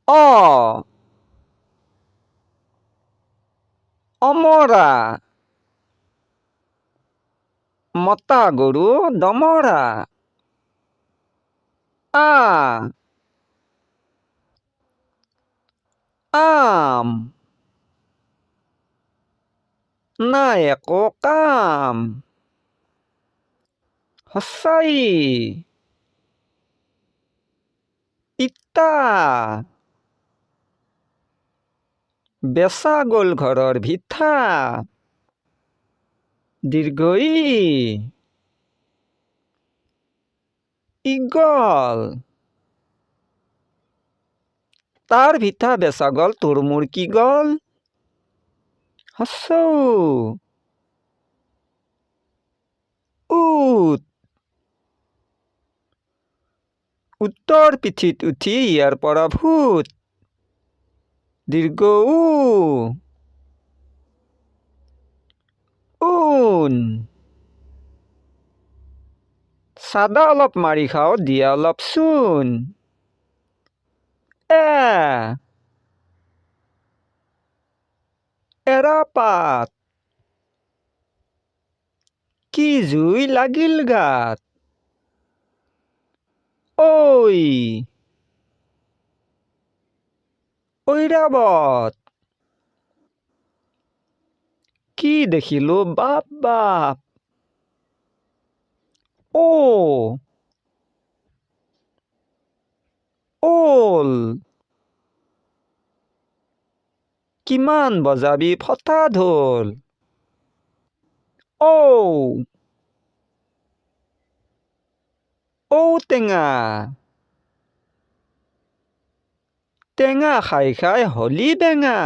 অ অমৰা মতা গৰু দমৰা আ আম নাই একো কাম সঁচাই ইটা বেচা গ'ল ঘৰৰ ভিঠা দীৰ্ঘই ইগল তাৰ ভিঠা বেচা গ'ল তোৰ মোৰ কি গ'ল হচৌ উত উত্তৰ পিঠিত উঠি ইয়াৰ পৰা ভূত দীৰ্ঘ ঊন চাদা অলপ মাৰি খাওঁ দিয়া অলপ চূণ এৰাপাত কি জুই লাগিল গাত ঐৰাবত কি দেখিলো বাপ বাপ ওল কিমান বজাবি ফটা ঢোল ঔটেঙা টেঙা খাই খাই হলি বেঙা